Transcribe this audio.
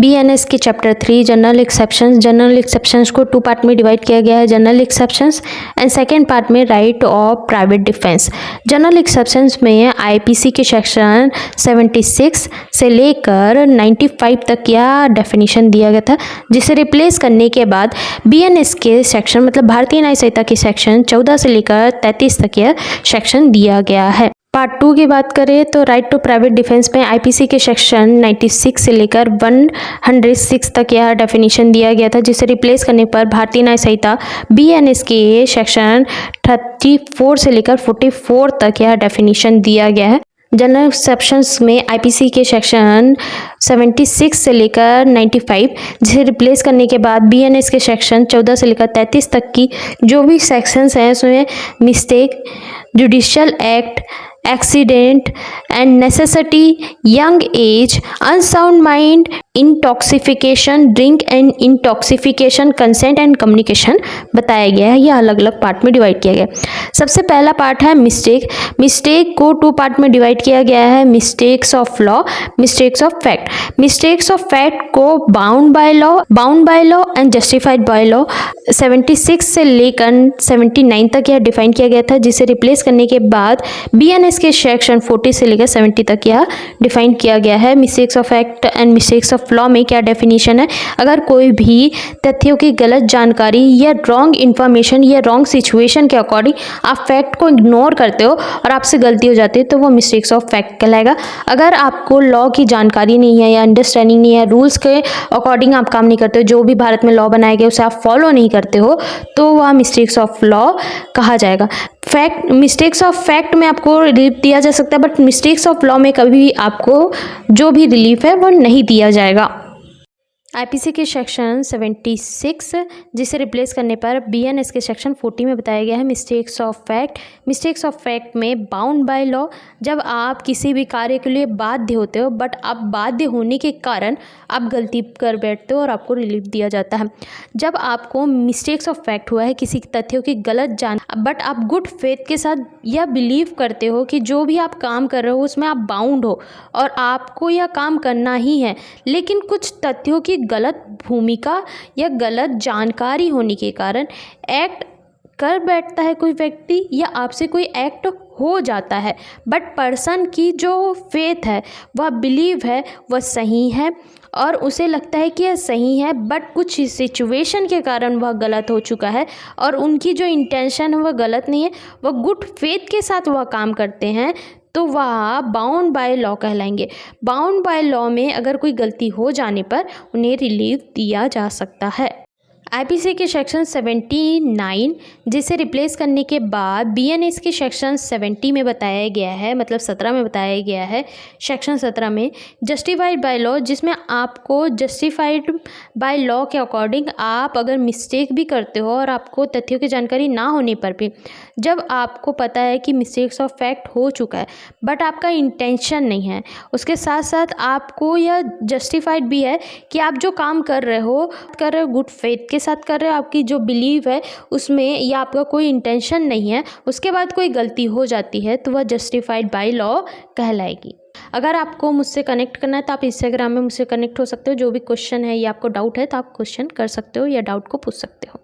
BNS के chapter 3 general exceptions को 2 part में डिवाइड किया गया है, general exceptions and second part में right of private defence. General exceptions में आईपीसी के सेक्शन 76 से लेकर 95 तक यह डेफिनेशन दिया गया था, जिसे रिप्लेस करने के बाद बीएनएस के सेक्शन मतलब भारतीय न्याय संहिता के सेक्शन 14 से लेकर 33 तक यह सेक्शन दिया गया है। पार्ट 2 की बात करें तो राइट टू प्राइवेट डिफेंस में आईपीसी के सेक्शन 96 से लेकर 106 तक यह डेफिनेशन दिया गया था, जिसे रिप्लेस करने पर भारतीय न्याय संहिता बीएनएस के सेक्शन 34 से लेकर 44 तक यह डेफिनेशन दिया गया है। जनरल एक्सेप्शंस में आईपीसी के सेक्शन 76 से लेकर 95, जिसे रिप्लेस करने के बाद बीएनएस के सेक्शन 14 से लेकर 33 तक की जो भी सेक्शंस हैं उसमें mistake, judicial act, accident and necessity, young age, unsound mind, intoxification, drink and intoxification, consent and communication बताया गया है। यह अलग अलग पार्ट में डिवाइड किया गया है। सबसे पहला पार्ट है मिस्टेक को 2 पार्ट में डिवाइड किया गया है, mistakes of law, mistakes of fact. Mistakes of fact को bound by law and justified by law 76 से लेकर 79 तक यह डिफाइन किया गया था, जिसे रिप्लेस करने के बाद बीएनएस के सेक्शन 40 से लेकर 70 तक यह डिफाइन किया गया है। Mistakes of fact and mistakes of law में क्या डेफिनेशन है? अगर कोई भी तथ्यों की गलत जानकारी या रॉन्ग इन्फॉर्मेशन या रॉन्ग सिचुएशन के अकॉर्डिंग आप फैक्ट को इग्नोर करते हो और आपसे गलती हो जाती है तो वो मिस्टेक्स ऑफ फैक्ट कहलाएगा। अगर आपको लॉ की जानकारी नहीं है या अंडरस्टैंडिंग नहीं है, रूल्स के अकॉर्डिंग आप काम नहीं करते हो, जो भी भारत में लॉ बनाया गया उसे आप फॉलो नहीं करते हो, तो वह मिस्टेक्स ऑफ लॉ कहा जाएगा। मिस्टेक्स ऑफ फैक्ट में आपको रिलीफ दिया जा सकता है, बट मिस्टेक्स ऑफ लॉ में कभी भी आपको जो भी रिलीफ है वो नहीं दिया जाएगा। आईपीसी के सेक्शन 76 जिसे रिप्लेस करने पर बीएनएस के सेक्शन 40 में बताया गया है मिस्टेक्स ऑफ फैक्ट में बाउंड बाय लॉ, जब आप किसी भी कार्य के लिए बाध्य होते हो बट आप बाध्य होने के कारण आप गलती कर बैठते हो और आपको रिलीफ दिया जाता है। जब आपको मिस्टेक्स ऑफ फैक्ट हुआ है, किसी तथ्यों की गलत जान, बट आप गुड फेथ के साथ यह बिलीव करते हो कि जो भी आप काम कर रहे हो उसमें आप बाउंड हो और आपको यह काम करना ही है, लेकिन कुछ तथ्यों की गलत भूमिका या गलत जानकारी होने के कारण एक्ट कर बैठता है कोई व्यक्ति या आपसे कोई एक्ट हो जाता है, बट पर्सन की जो फेथ है, वह बिलीव है, वह सही है और उसे लगता है कि यह सही है, बट कुछ सिचुएशन के कारण वह गलत हो चुका है और उनकी जो इंटेंशन है वह गलत नहीं है, वह गुड फेथ के साथ वह काम करते हैं, तो वह बाउंड बाय लॉ कहलाएंगे। बाउंड बाय लॉ में अगर कोई गलती हो जाने पर उन्हें रिलीफ दिया जा सकता है। आईपीसी के सेक्शन 79 जिसे रिप्लेस करने के बाद बीएनएस के सेक्शन 70 में बताया गया है, मतलब 17 में बताया गया है, सेक्शन 17 में जस्टिफाइड बाय लॉ, जिसमें आपको जस्टिफाइड बाय लॉ के अकॉर्डिंग आप अगर मिस्टेक भी करते हो और आपको तथ्यों की जानकारी ना होने पर भी, जब आपको पता है कि मिस्टेक्स ऑफ फैक्ट हो चुका है बट आपका इंटेंशन नहीं है, उसके साथ साथ आपको यह जस्टिफाइड भी है कि आप जो काम कर रहे हो गुड फेथ के साथ कर रहे हो, आपकी जो बिलीव है उसमें या आपका कोई इंटेंशन नहीं है, उसके बाद कोई गलती हो जाती है तो वह जस्टिफाइड बाय लॉ कहलाएगी। अगर आपको मुझसे कनेक्ट करना है तो आप इंस्टाग्राम में मुझसे कनेक्ट हो सकते हो। जो भी क्वेश्चन है या आपको डाउट है तो आप क्वेश्चन कर सकते हो या डाउट को पूछ सकते हो।